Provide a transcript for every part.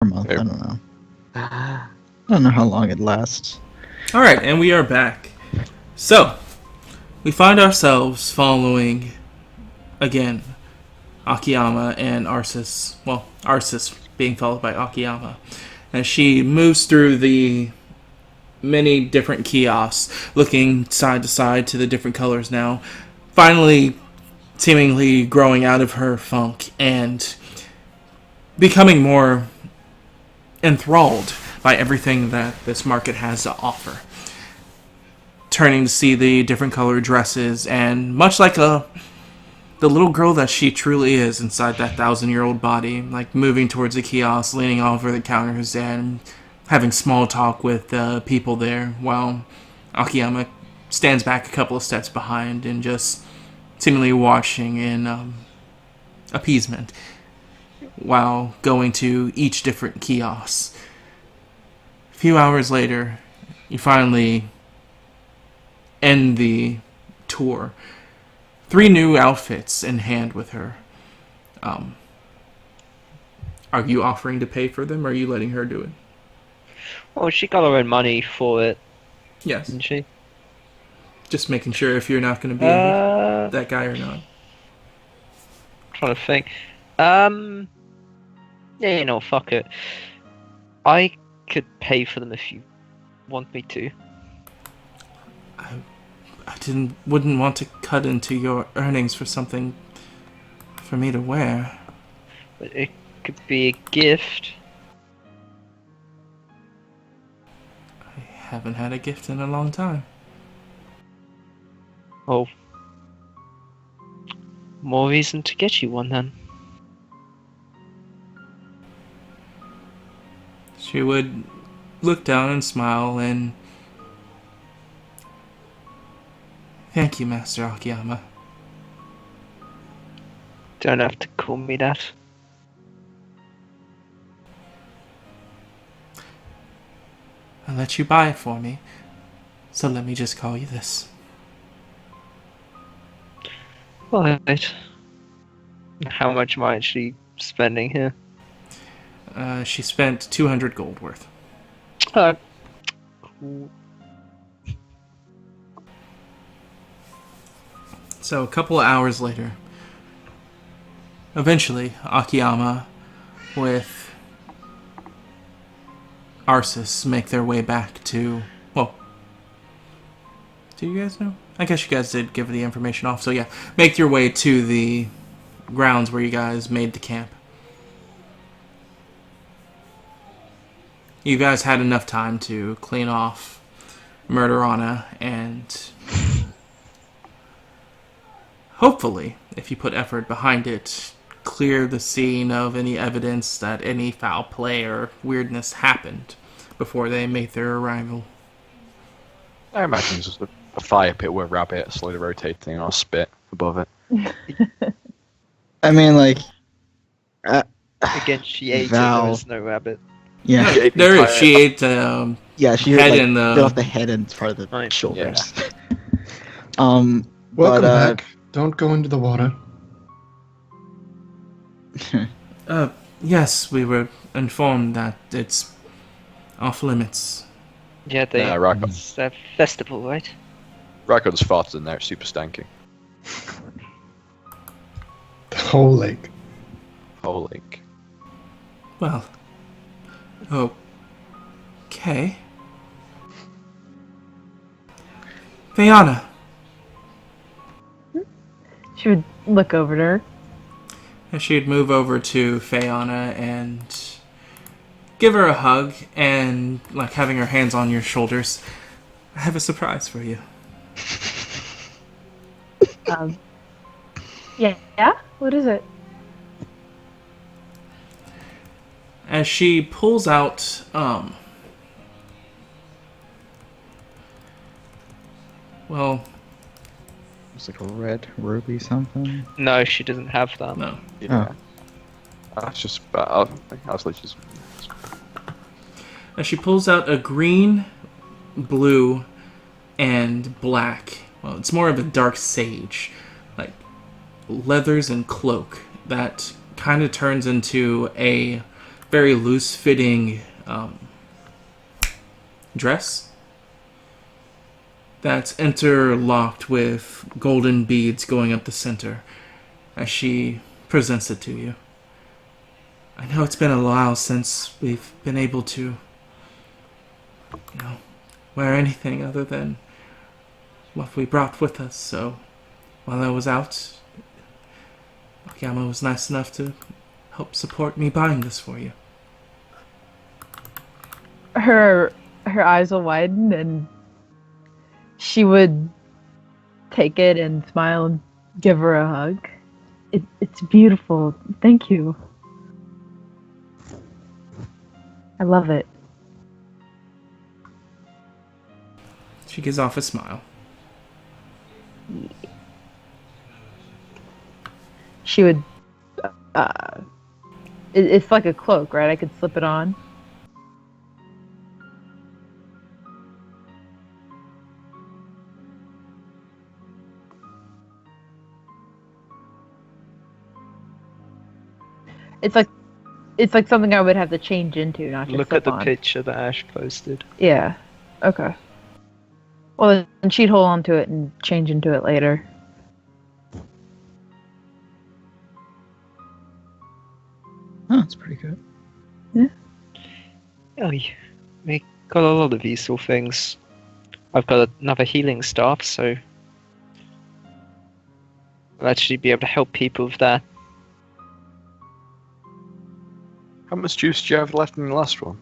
a month. I don't know. I don't know how long it lasts. Alright, and we are back. So, we find ourselves following, again, Akiyama and Arceus. Well, Arceus being followed by Akiyama. As she moves through the many different kiosks, looking side to side to the different colors now, finally seemingly growing out of her funk and becoming more enthralled by everything that this market has to offer. Turning to see the different colored dresses, and much like the little girl that she truly is inside that 1,000-year-old body, like moving towards the kiosk, leaning over the counters and having small talk with people there, while Akiyama stands back a couple of steps behind and just seemingly watching in appeasement while going to each different kiosk. A few hours later, you finally end the tour. 3 new outfits in hand with her. Are you offering to pay for them, or are you letting her do it? Well, she got her own money for it, Yes. didn't she? Just making sure if you're not going to be that guy or not. Trying to think. Yeah, fuck it. I could pay for them if you want me to. I wouldn't want to cut into your earnings for something for me to wear. But it could be a gift. I haven't had a gift in a long time. Oh. More reason to get you one then. She would look down and smile and... Thank you, Master Akiyama. Don't have to call me that. I let you buy it for me, so let me just call you this. Right. How much am I actually spending here? She spent 200 gold worth. Cool. So a couple of hours later, eventually Akiyama with Arceus make their way back to... Well, do you guys know? I guess you guys did give the information off. So yeah, make your way to the grounds where you guys made the camp. You guys had enough time to clean off Murderana and... hopefully, if you put effort behind it, clear the scene of any evidence that any foul play or weirdness happened before they made their arrival. I imagine it's just a fire pit with a rabbit slowly rotating on a spit above it. I mean, like... Again, she ate Val. it, there was no rabbit. Yeah. Yeah, There is. She ate Yeah, she head like, and bit off the head and part of the Right. shoulders. Welcome but, back. Don't go into the water. yes, we were informed that it's off limits. Yeah, Raccoon's it's a festival, right? farted in there, it's super stanky. The whole lake. Whole lake. Well, okay. Fiona. She would look over at her. And she'd move over to Fiona and give her a hug and, like, having her hands on your shoulders. I have a surprise for you. Yeah? What is it? As she pulls out, well, It's like a red ruby something. No, she doesn't have that. no. Yeah. That's just. I was like just. As she pulls out a green, blue, and black. Well, it's more of a dark sage, like leathers and cloak that kind of turns into a very loose-fitting dress that's interlocked with golden beads going up the center as she presents it to you. I know it's been a while since we've been able to, wear anything other than what we brought with us, so while I was out, Akiyama was nice enough to help support me buying this for you. Her eyes will widen and she would take it and smile and give her a hug. It's beautiful. Thank you. I love it. She gives off a smile. She would. It's like a cloak, right? I could slip it on. It's like something I would have to change into, not just Look slip at the on. picture that Ash posted. Yeah. Okay. Well, then she'd hold on to it and change into it later. Oh, that's pretty good. Oh, we got a lot of useful things. I've got another healing staff, so I'll actually be able to help people with that. How much juice do you have left in the last one?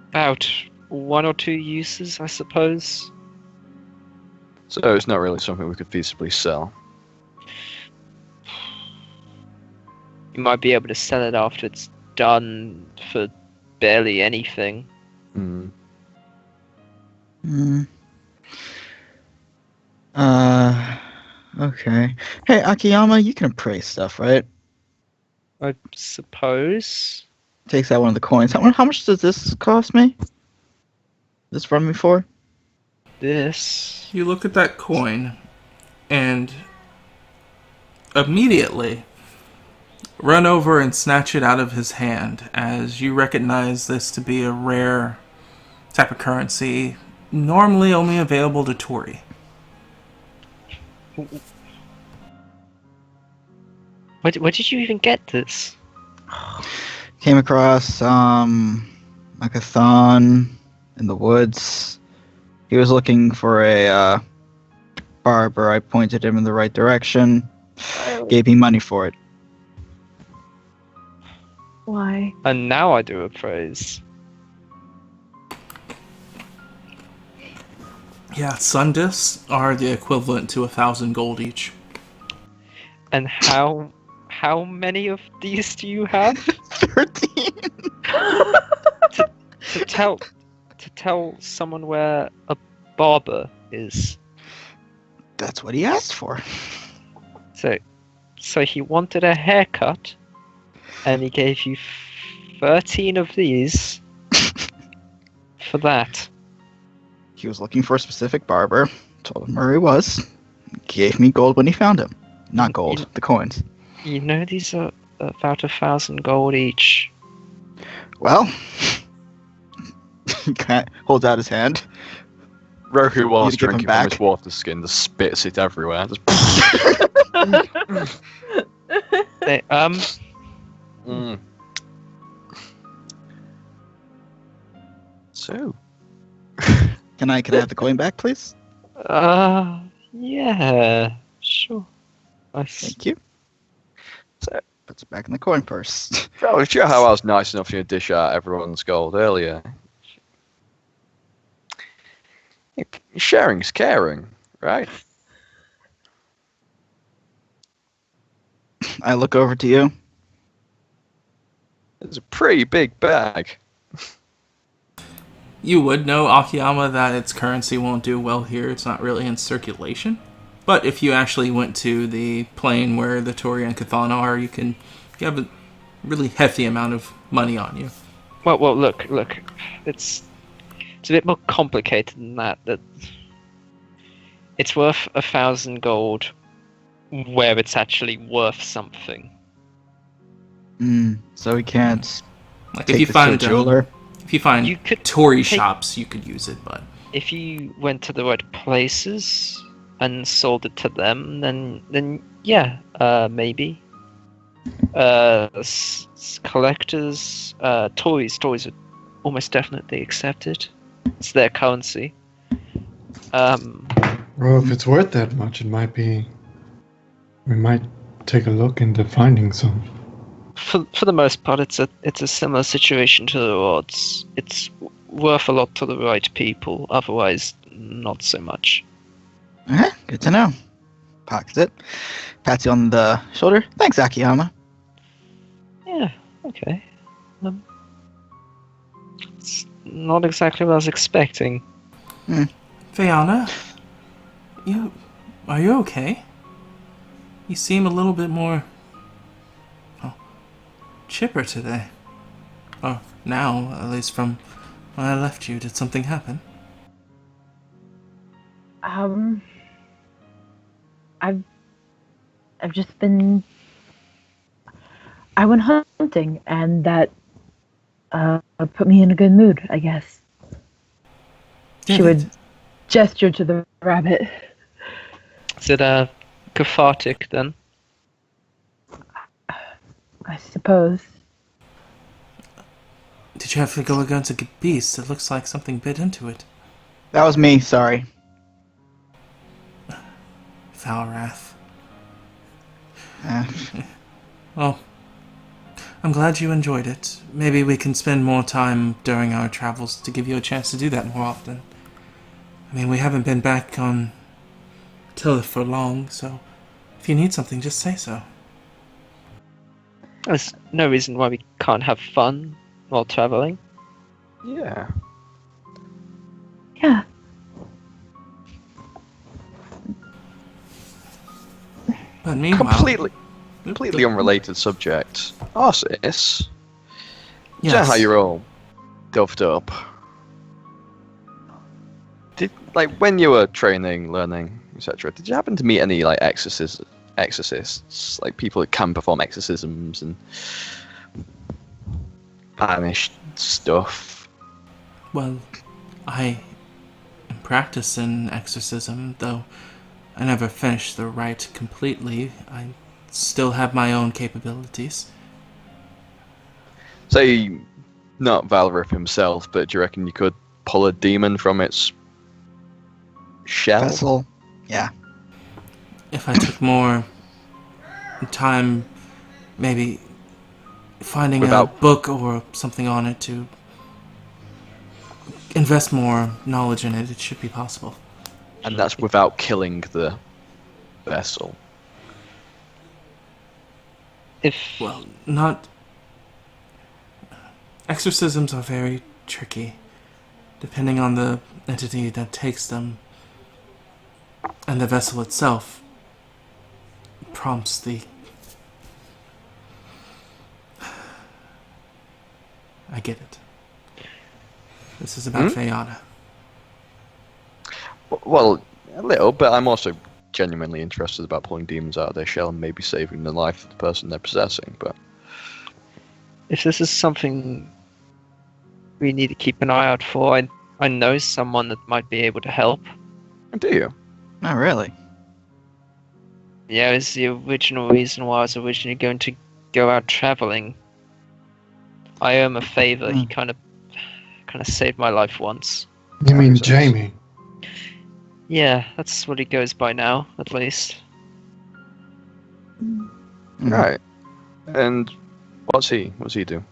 About 1 or 2 uses, I suppose. So it's not really something we could feasibly sell. You might be able to sell it after it's done for barely anything. Hmm. Okay. Hey, Akiyama, you can appraise stuff, right? I suppose. Takes out one of the coins. How much does this cost me? This run me for? This. You look at that coin and immediately run over and snatch it out of his hand as you recognize this to be a rare type of currency, normally only available to Tori. Where did you even get this? Came across like a thon in the woods. He was looking for a barber. I pointed him in the right direction. Gave me money for it. Why? And now I do appraise. Yeah, sun discs are the equivalent to 1,000 gold each. And how many of these do you have? 13. to tell someone where a barber is. That's what he asked for. So he wanted a haircut, and he gave you 13 of these for that. He was looking for a specific barber. Told him where he was. Gave me gold when he found him. Not gold, the coins. You know these are about 1,000 gold each. Well, he holds out his hand. Roku, whilst give him drinking from back. his water skin, just spits it everywhere. Just They, Mm. So, Can I have the coin back, please? yeah, sure. Thank you. So, puts it back in the coin purse. well, sure how I was nice enough to dish out everyone's gold earlier. Sharing's caring, right? I look over to you. It's a pretty big bag. You would know, Akiyama, that its currency won't do well here. It's not really in circulation. But if you actually went to the plane where the Tori and Katana are, you have a really hefty amount of money on you. Well, look. It's a bit more complicated than that. That it's worth 1,000 gold, where it's actually worth something. So we can't Like take if you this to a find jeweler. if you find You could toy take- shops, you could use it, but If you went to the right places and sold it to them, then yeah, maybe. Collectors, toys would almost definitely accept it. It's their currency. Well, if it's worth that much, it might be. We might take a look into finding some. For the most part, it's a similar situation to the rods. It's worth a lot to the right people. Otherwise, not so much. Okay, good to know. Pockets it. Pats you on the shoulder. Thanks, Akiyama. Yeah. Okay. It's not exactly what I was expecting. Fiona, are you okay? You seem a little bit more chipper today. Or now, at least from when I left you. Did something happen? I've just been. I went hunting, and that put me in a good mood, I guess. Did She it? would gesture to the rabbit. Is it cathartic then? I suppose. Did you have to go against a beast? It looks like something bit into it. That was me, sorry. Foul wrath. Eh, Well, I'm glad you enjoyed it. Maybe we can spend more time during our travels to give you a chance to do that more often. I mean, we haven't been back on Tillith for long, so if you need something, just say so. There's no reason why we can't have fun while traveling. Yeah. Yeah. But meanwhile... Completely unrelated subject. Arsis. You know Yes. how you're all duffed up. When you were training, learning, etc., did you happen to meet any exorcists, like people that can perform exorcisms and banish stuff? Well, I am practicing exorcism, though I never finished the rite completely. I still have my own capabilities. Say, not Valrith himself, but do you reckon you could pull a demon from its shell? vessel. Yeah. If I took more time, maybe finding a Without- book or something on it to invest more knowledge in it, it should be possible. And that's without killing the vessel. If Well, not... Exorcisms are very tricky, depending on the entity that takes them, and the vessel itself prompts the... I get it. This is about Fayana. Well, a little, but I'm also genuinely interested about pulling demons out of their shell and maybe saving the life of the person they're possessing, but... if this is something we need to keep an eye out for, I know someone that might be able to help. Do you? Not really. Yeah, it's the original reason why I was originally going to go out traveling. I owe him a favor. He kind of saved my life once. You mean Jamie? Yeah, that's what he goes by now, at least. Right. And what's he? What's he do?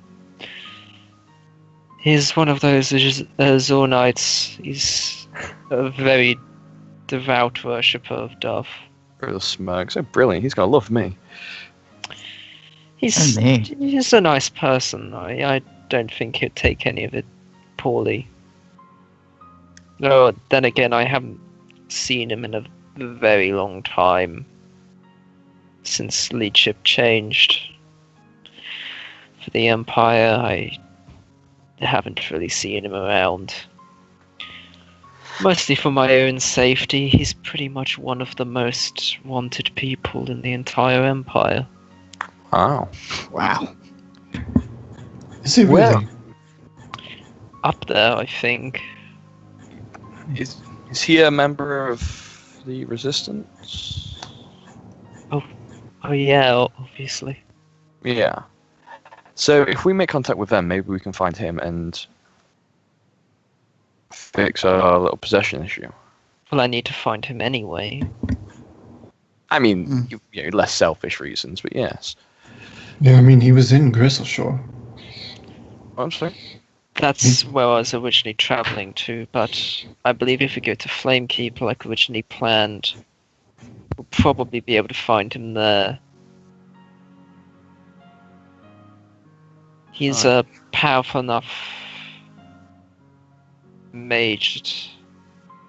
He's one of those Zornites. He's a very devout worshipper of Dove. Real smug. So brilliant. He's gonna love me. He's And me. just a nice person. I don't think he'd take any of it poorly. No, then again, I haven't seen him in a very long time. Since leadership changed for the Empire, I haven't really seen him around. Mostly for my own safety. He's pretty much one of the most wanted people in the entire Empire. Wow. Wow. Is he Well- really? Up there, I think. Is he a member of the Resistance? Oh yeah, obviously. Yeah. So if we make contact with them, maybe we can find him and fix our little possession issue. Well, I need to find him anyway. I mean, less selfish reasons, but yes. Yeah, I mean, he was in Gristleshore. I'm sorry. That's where I was originally travelling to, but I believe if we go to Flamekeep like originally planned, we'll probably be able to find him there. He's a powerful enough mage that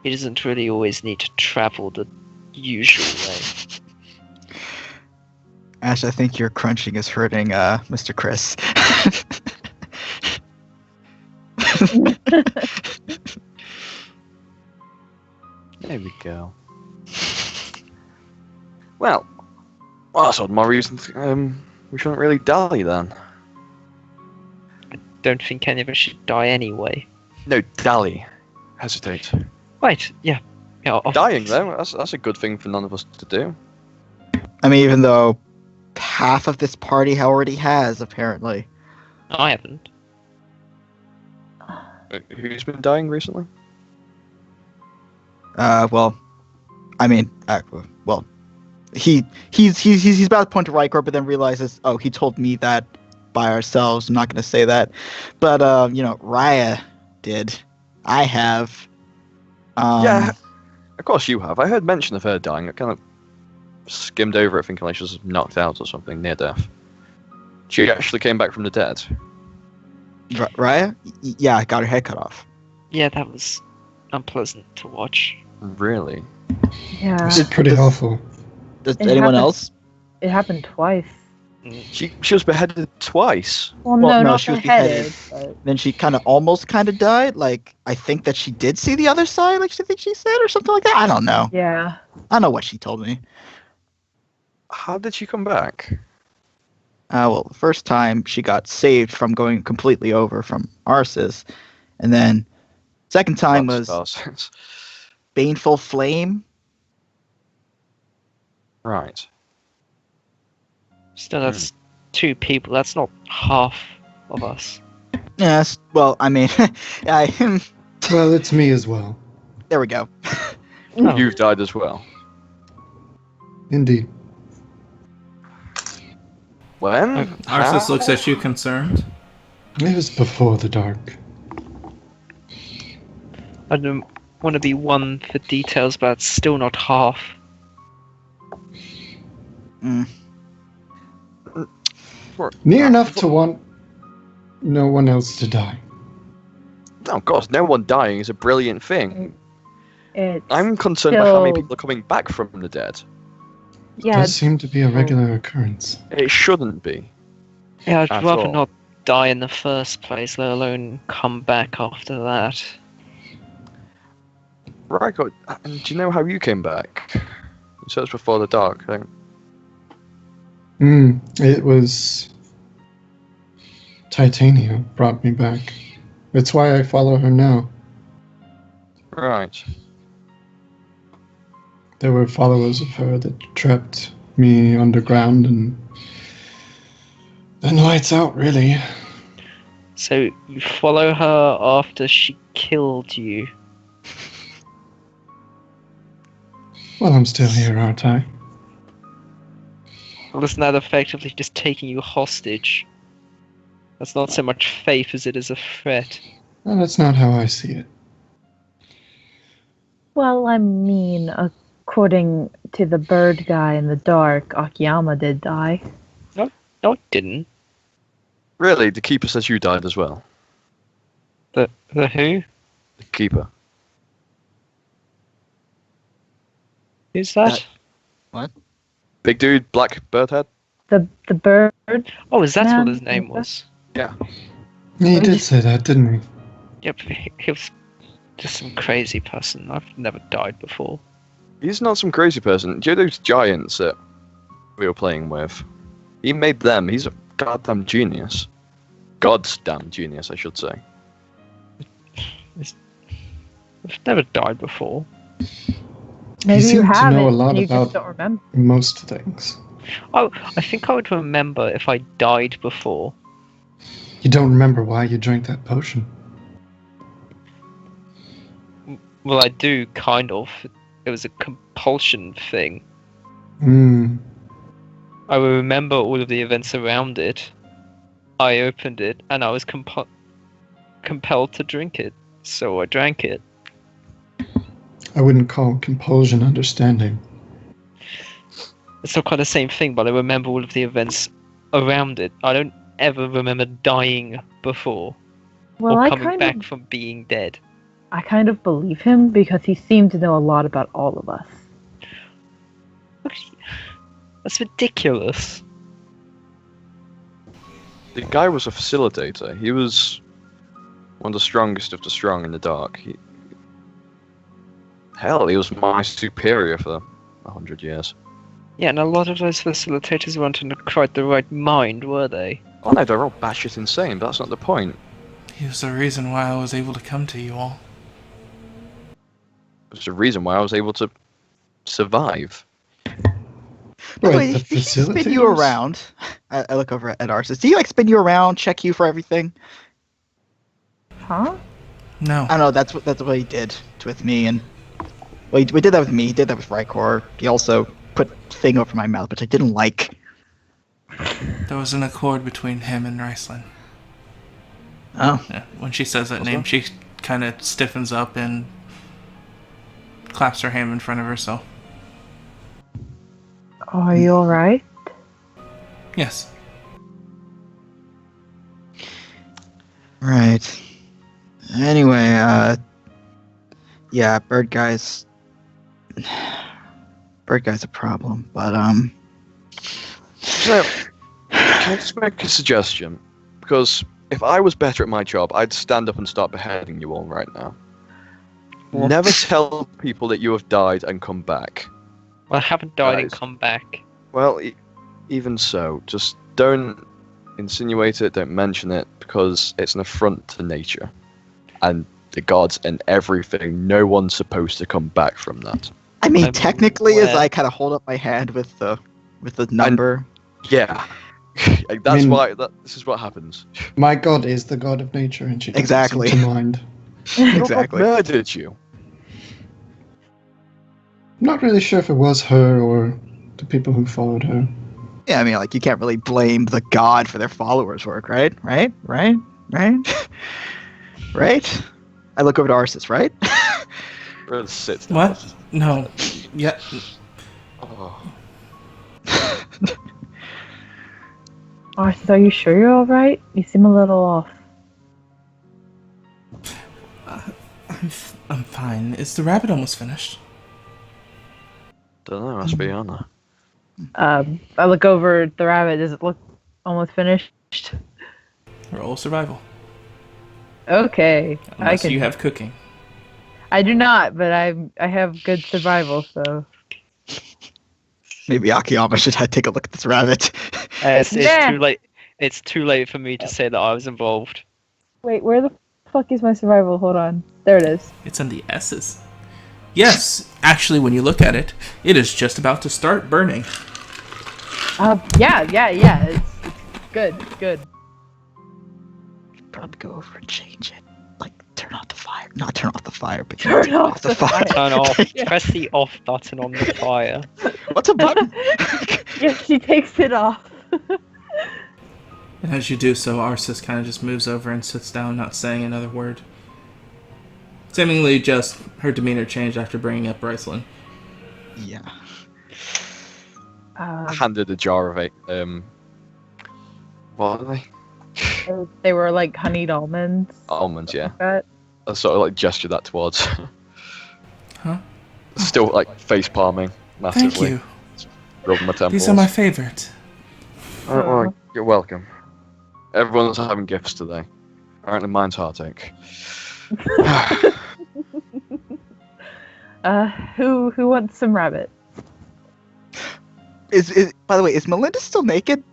he doesn't really always need to travel the usual way. Ash, I think your crunching is hurting Mr. Chris. There we go. Well, that's odd. More reason we shouldn't really dally then. Don't think any of us should die anyway. No, dally. Hesitate. Right, yeah. Dying though, that's a good thing for none of us to do. I mean, even though half of this party already has, apparently. I haven't. Who's been dying recently? Well, I mean, well, he's about to point to Rykor, but then realizes, oh, he told me that by ourselves. I'm not going to say that, but Raya did. I have. Yeah, of course you have. I heard mention of her dying. I kind of skimmed over it, thinking like she was knocked out or something, near death. She actually came back from the dead. Raya? Yeah, I got her head cut off. Yeah, that was unpleasant to watch. Really? Yeah. This is pretty awful. Does It anyone happened- else? It happened twice. She was beheaded twice. Well, Well, no, no, not she was beheaded. But Then she kind of died. Like, I think that she did see the other side, like she think she said, or something like that. I don't know. yeah. I don't know what she told me. How did she come back? Well, the first time she got saved from going completely over from Arceus, and then second time was Bastards. Baneful Flame. Right. Still, that's two people. That's not half of us. Yes. Well, I mean, Well, it's me as well. there we go. Oh. You've died as well. Indeed. When? Arceus How? looks at you concerned. It was before the dark. I don't want to be one for details, but it's still not half. Near enough to want no one else to die. No, of course, no one dying is a brilliant thing. It's I'm concerned by how many still- people are coming back from the dead. yeah. Does seem to be a regular occurrence. It shouldn't be. Yeah, I'd At rather all. not die in the first place, let alone come back after that. Right, do you know how you came back? You said it's before the dark, I think. It was Titania brought me back. It's why I follow her now. Right. There were followers of her that trapped me underground and then lights out, really. So you follow her after she killed you. Well, I'm still here, aren't I? Well, isn't that effectively just taking you hostage? That's not so much faith as it is a threat. Well, that's not how I see it. Well, I mean, according to the bird guy in the dark, Akiyama did die. No, it didn't. Really, the keeper says you died as well. The who? The keeper. Who's that? Big dude, black bird head. The bird. Oh, is that what Man, his name is was? He did say that, didn't he? Yep, he was just some crazy person. I've never died before. He's not some crazy person. Do you know those giants that we were playing with? He made them. He's a goddamn genius. God's damn genius, I should say. I've never died before. Maybe you seem to haven't, know a lot and you about just don't remember. most things. Oh, I think I would remember if I died before. You don't remember why you drank that potion. Well, I do, kind of. It was a compulsion thing. Hmm. I will remember all of the events around it. I opened it, and I was compelled to drink it, so I drank it. I wouldn't call compulsion understanding. It's not quite the same thing, but I remember all of the events around it. I don't ever remember dying before, Well, or I coming kind back of, from being dead. I kind of believe him because he seemed to know a lot about all of us. That's ridiculous. The guy was a facilitator. He was one of the strongest of the strong in the dark. Hell, he was my superior for 100 years. Yeah, and a lot of those facilitators weren't in quite the right mind, were they? Oh no, they're all batshit insane, but that's not the point. He was the reason why I was able to come to you all. It's the reason why I was able to survive. By the Wait, way, the did he spin you facilitators? around? I look over at Arsis. Do you like spin you around, check you for everything? Huh? No. I don't know. That's what he did with me, and we did that with me. He did that with Rykor. He also put thing over my mouth, which I didn't like. There was an accord between him and Riceland. Oh, Yeah, when she says that What's name, that? she kind of stiffens up and claps her hand in front of herself. Are you alright? Yes. right. Anyway, yeah, bird guy's a problem, but So, can I just make a suggestion? Because if I was better at my job, I'd stand up and start beheading you all right now. What? Never tell people that you have died and come back. Well, I haven't died and Guys. come back. Well, even so, just don't insinuate it, don't mention it, because it's an affront to nature. And the gods and everything, no one's supposed to come back from that. I mean, I'm technically, as aware. I kind of hold up my hand with the number. Yeah. That's I mean- why, this is what happens. My god is the god of nature, and she doesn't Exactly. seem to mind. Exactly. Your god murdered you. I'm not really sure if it was her or the people who followed her. Yeah, I mean, like, you can't really blame the god for their followers' work, right? Right? I look over to Arsis, right? Really sits down. What? No. Yeah. Oh. Arthur, are you sure you're alright? You seem a little off. I'm fine. Is the rabbit almost finished? Don't know, must be Anna. I look over at the rabbit. Does it look almost finished? Roll survival. Okay. Unless you have cooking. I do not, but I have good survival, so. Maybe Akiyama should take a look at this rabbit. It's Yeah. too late. It's too late for me to say that I was involved. Wait, where the fuck is my survival? Hold on. There it is. It's in the S's. Yes, actually, when you look at it, it is just about to start burning. Yeah. It's good. Probably go over and change it. Like, turn off the fire. Not turn off the fire, but Turn off the fire. Turn off. Press the off button on the fire. What's a button? Yeah, she takes it off. And as you do so, Arsis kind of just moves over and sits down, not saying another word. Seemingly just her demeanor changed after bringing up Riceland. Yeah. I handed a jar of it. What are they? They were like honeyed almonds. Almonds, yeah. Like that. I sort of like gestured that towards. Huh? Still like face palming massively. Thank you. Rubbing my temples. These are my favorite. Well, you're welcome. Everyone's having gifts today. Apparently mine's heartache. Who wants some rabbit? By the way, is Melinda still naked?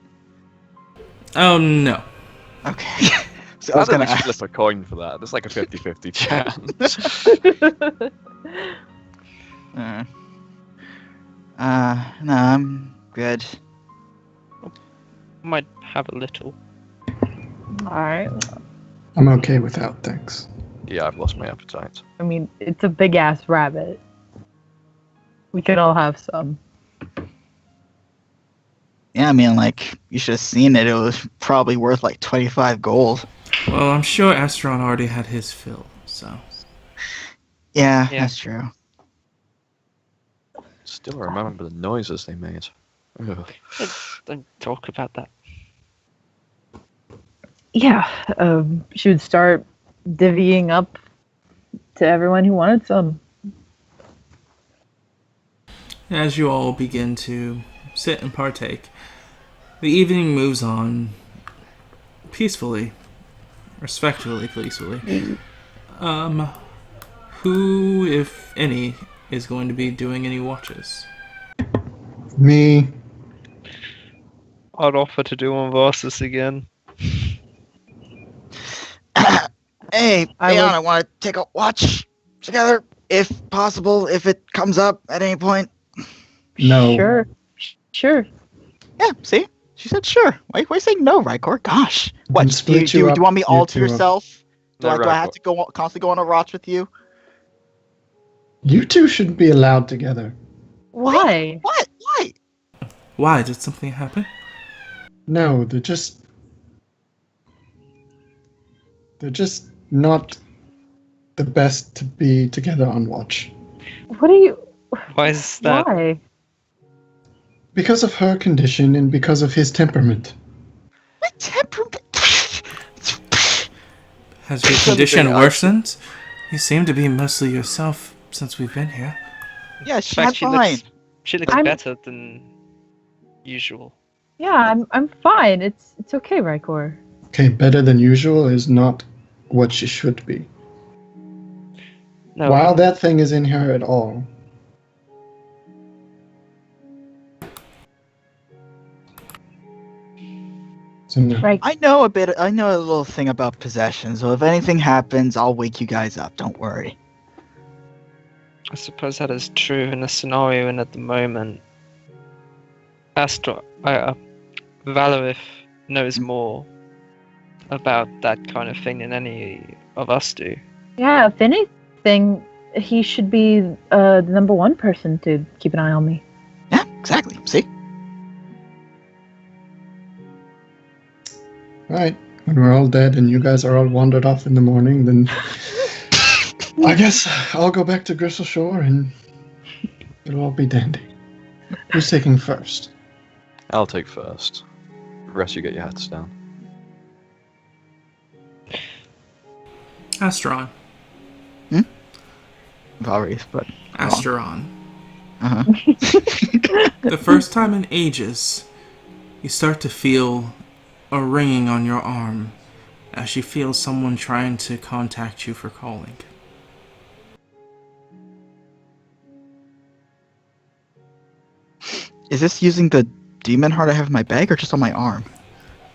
Oh, no. Okay. So I I'd was at gonna least ask. flip a coin for that. There's like a 50-50 chance. No, I'm good. Might have a little. Alright. I'm okay without, thanks. Yeah, I've lost my appetite. I mean, it's a big ass rabbit. We can all have some. Yeah, I mean, like, you should have seen it. It was probably worth like 25 gold. Well, I'm sure Astron already had his fill, so... Yeah, Yeah. that's true. Still remember the noises they made. Ugh. Don't talk about that. Yeah, she would start divvying up to everyone who wanted some. As you all begin to sit and partake, the evening moves on peacefully, respectfully, peacefully. Who, if any, is going to be doing any watches? Me, I'd offer to do one versus again. Hey, I Leon, would- I want to take a watch together, if possible, if it comes up at any point. no. Sure. Yeah, see? She said sure. Why are you saying no, Rykor? Gosh. What, can do split you you up, want me all to you two up. yourself? Do No, I have Rykor. to go constantly go on a watch with you? You two shouldn't be allowed together. Why? What? Why? Why? Did something happen? No, they're just not the best to be together on watch. What are you? Why is that? Why? Because of her condition and because of his temperament. My temperament. Has your condition worsened? You seem to be mostly yourself since we've been here. Yeah, In she's fact, fine. she looks I'm- better than usual. Yeah, I'm fine. It's okay, Rykor. Okay, better than usual is not what she should be. No, While that thing is in her at all. So no. Right. I know a little thing about possession, so if anything happens, I'll wake you guys up. Don't worry. I suppose that is true in the scenario, and at the moment, Valerith knows more about that kind of thing than any of us do. Yeah, if anything, he should be the number one person to keep an eye on me. Yeah, exactly. See? Right. When we're all dead and you guys are all wandered off in the morning, then I guess I'll go back to Gristle Shore and it'll all be dandy. Who's taking first? I'll take first. The rest you get your hats down. Astron. Valrys, but Asteron. uh-huh. The first time in ages, you start to feel a ringing on your arm as you feel someone trying to contact you for calling. Is this using the demon heart I have in my bag or just on my arm?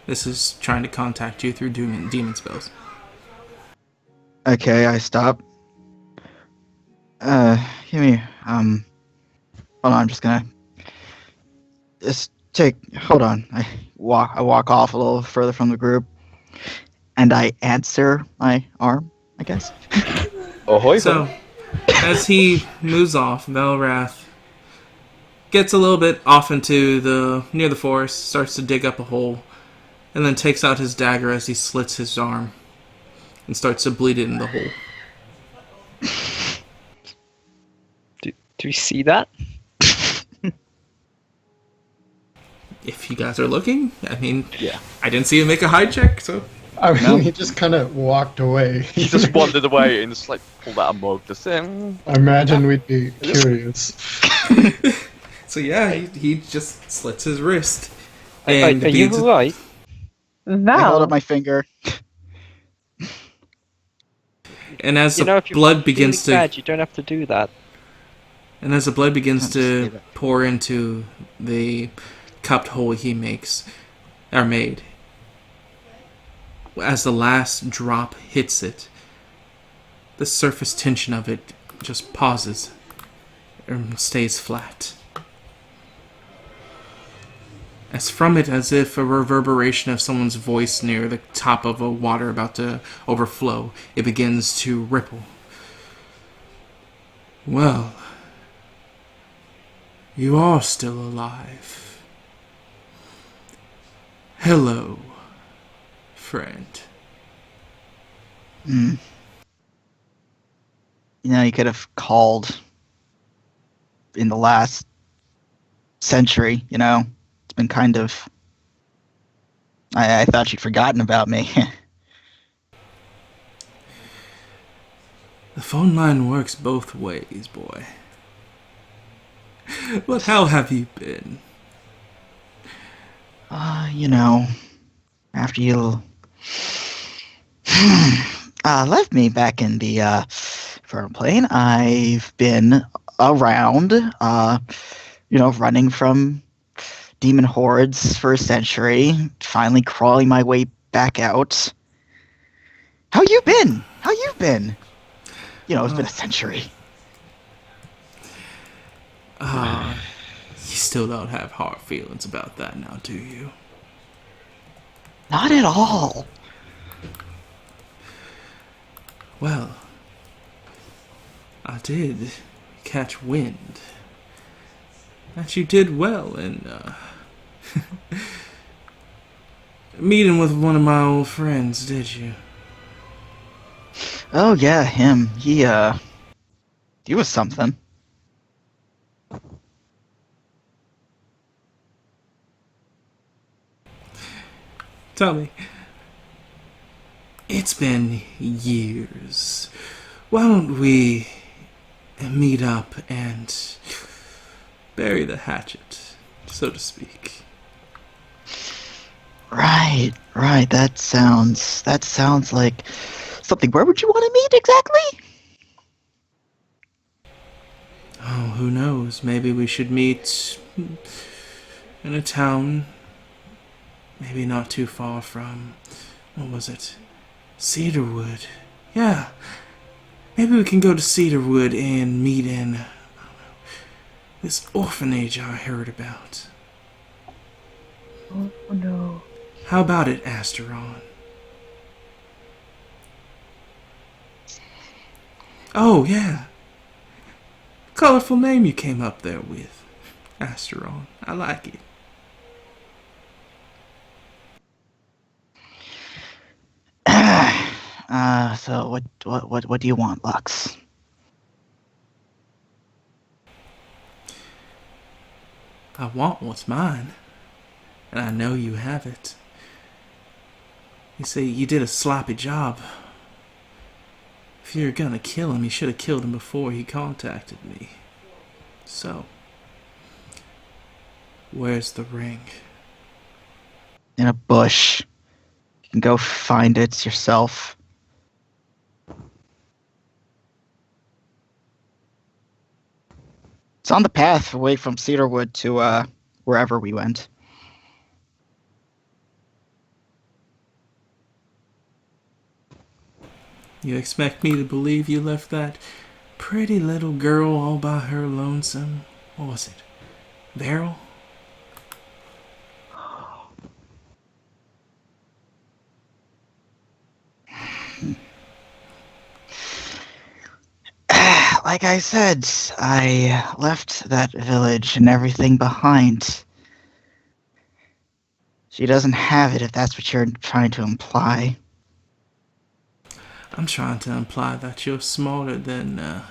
This is trying to contact you through demon spells. Okay, I stop. Give me, hold on, I'm just gonna hold on. I walk off a little further from the group, and I answer my arm, I guess. Ahoy! So, as he moves off, Velrath gets a little bit off into near the forest, starts to dig up a hole, and then takes out his dagger as he slits his arm and starts to bleed it in the hole. Do we see that? If you guys are looking, I mean, Yeah. I didn't see him make a hide check, so... I mean, No. he just kind of walked away. He just wandered away and just like pulled out a mug. Just saying. I imagine we'd be curious. So yeah, he just slits his wrist. Are And you bleeds it. right? I hold Val, up my finger. And as You know, the if you're blood begins feeling to... bad, you don't have to do that. And as the blood begins Just leave to it. pour into the cupped hole he makes, or made, as the last drop hits it, the surface tension of it just pauses and stays flat. As from it, as if a reverberation of someone's voice near the top of a water about to overflow, it begins to ripple. Well, you are still alive. Hello, friend. You know, you could have called in the last century, you know. It's been kind of... I thought you'd forgotten about me. The phone line works both ways, boy. But how have you been? You know, after you left me back in the firm plane, I've been around, you know, running from demon hordes for a century, finally crawling my way back out. How you been? How you been? You know, it's been a century. You still don't have hard feelings about that now, do you? Not at all. Well, I did catch wind that you did well in meeting with one of my old friends, did you? Oh yeah, him. He was something. Tell me, it's been years. Why don't we meet up and bury the hatchet, so to speak? Right. That sounds like something. Where would you want to meet exactly? Oh, who knows? Maybe we should meet in a town, maybe not too far from, what was it? Cedarwood. Yeah. Maybe we can go to Cedarwood and meet in, I don't know, this orphanage I heard about. Oh no. How about it, Asteron? Oh, yeah. Colorful name you came up there with. Asteron. I like it. So what do you want, Lux? I want what's mine. And I know you have it. You say you did a sloppy job. If you were gonna kill him, you should have killed him before he contacted me. So, where's the ring? In a bush. You can go find it yourself. It's on the path away from Cedarwood to wherever we went. You expect me to believe you left that pretty little girl all by her lonesome? What was it? Beryl? Like I said, I left that village and everything behind. She doesn't have it, if that's what you're trying to imply. I'm trying to imply that you're smarter than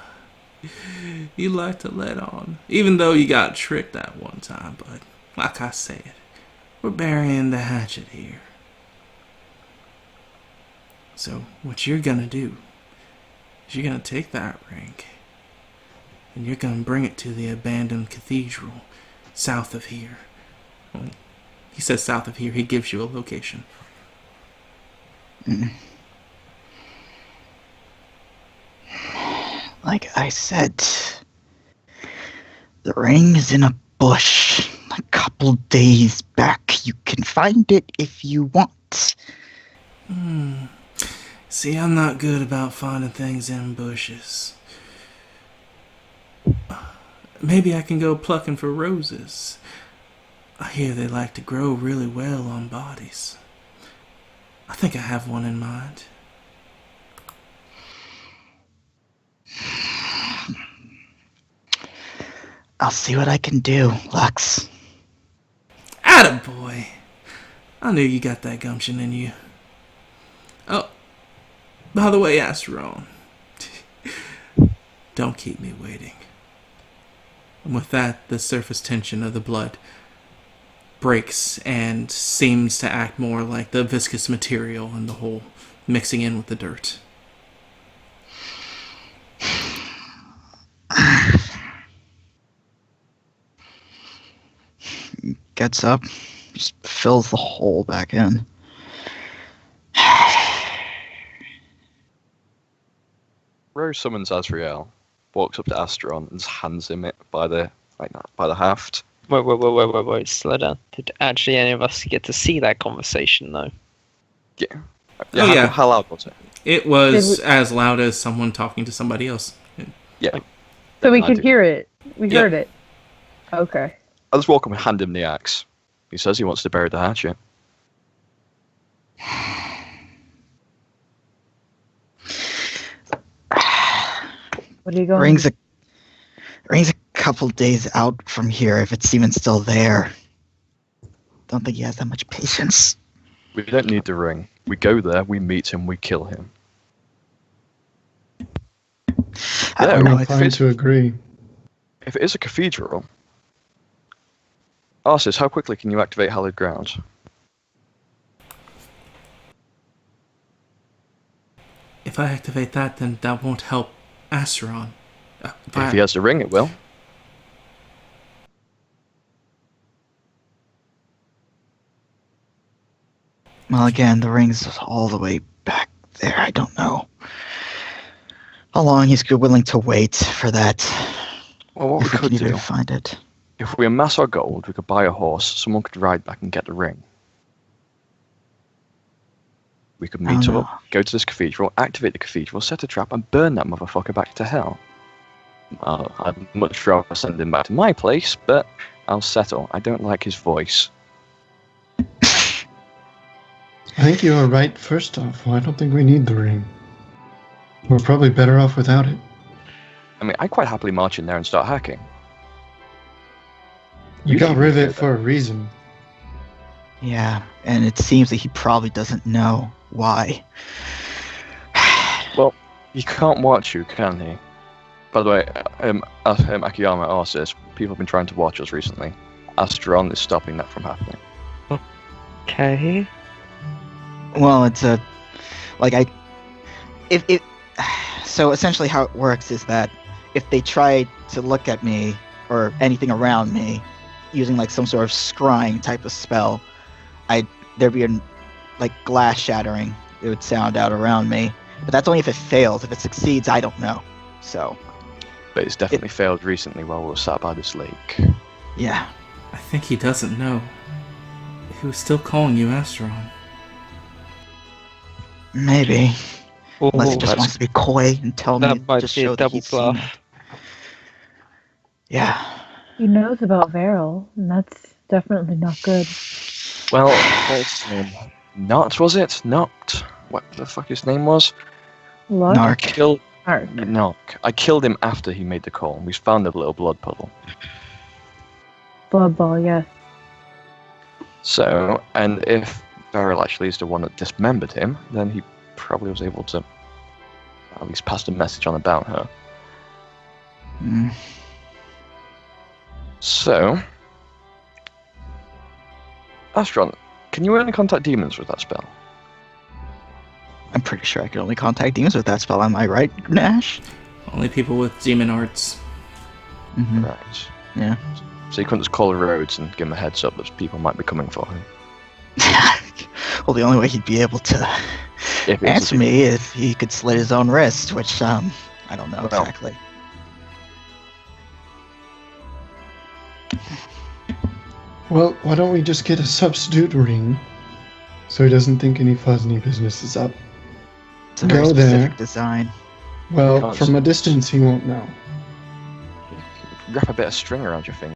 you like to let on. Even though you got tricked that one time, but like I said, we're burying the hatchet here. So what you're gonna do is you're gonna take that ring and you're gonna bring it to the abandoned cathedral south of here. Well, he says south of here, he gives you a location. Like I said, the ring is in a bush a couple days back. You can find it if you want. See, I'm not good about finding things in bushes. Maybe I can go plucking for roses. I hear they like to grow really well on bodies. I think I have one in mind. I'll see what I can do, Lux. Attaboy! I knew you got that gumption in you. Oh, by the way, Asteron, don't keep me waiting. And with that, the surface tension of the blood breaks and seems to act more like the viscous material in the hole, mixing in with the dirt. Gets up, just fills the hole back in. Rose summons Azrael, walks up to Astron and just hands him it by the haft. Wait, slow down. Did actually any of us get to see that conversation, though? Yeah. Oh, yeah. How loud was it? It was as loud as someone talking to somebody else. Yeah. So we I could do. hear it. We Yeah. heard it. Okay. I'll just walk up and hand him the axe. He says he wants to bury the hatchet. What are you going? Ring's a couple days out from here if it's even still there. Don't think he has that much patience. We don't need the ring. We go there, we meet him, we kill him. I don't I'm know. inclined to agree. If it is a cathedral, Arceus, how quickly can you activate hallowed ground? If I activate that, then that won't help Asteron. If he has the ring, it will. Well, again, the ring's all the way back there. I don't know how long he's willing to wait for that. Well, what we If we could can even do, find it. if we amass our gold, we could buy a horse, someone could ride back and get the ring. We could meet Oh, no. up, go to this cathedral, activate the cathedral, set a trap, and burn that motherfucker back to hell. I'd much rather send him back to my place, but I'll settle. I don't like his voice. I think you are right first off. I don't think we need the ring. We're probably better off without it. I mean, I quite happily march in there and start hacking. We You got should rid of do it that. for a reason. Yeah, and it seems that he probably doesn't know why. Well, he can't watch you, can he? By the way, Akiyama Arceus, people have been trying to watch us recently. Astron is stopping that from happening. Okay. Well, it's a so essentially how it works is that if they try to look at me or anything around me using like some sort of scrying type of spell, there'd be like glass shattering. It would sound out around me, but that's only if it fails. If it succeeds, I don't know. So But it's definitely failed recently while we were sat by this lake. yeah, I think he doesn't know. He was still calling you Asteron. maybe unless he just that's- wants to be coy and tell me that might just be a show that double he's seen bluff. it. Yeah. He knows about Varel, and that's definitely not good. Well, what's his name? Not, was it? Not. What the fuck his name was? Luck? Narc. Killed. Arc. No, I killed him after he made the call. We found a little blood puddle. Blood Ball, yes. So, and if Beryl actually is the one that dismembered him, then he probably was able to at least pass a message on about her. Mm. So, Astron, can you only contact demons with that spell? I'm pretty sure I can only contact demons with that spell. Am I right, Nash? Only people with demon arts. Mm-hmm. Right. Yeah. So you couldn't just call the roads and give him a heads up that people might be coming for him. Well, the only way he'd be able to If it's answer me is if he could slit his own wrist, which I don't know Well. exactly. Well, why don't we just get a substitute ring so he doesn't think any Fuzzy business is up. It's a very Go specific there. design. Well, Can't from a distance, he won't know. Wrap a bit of string around your finger.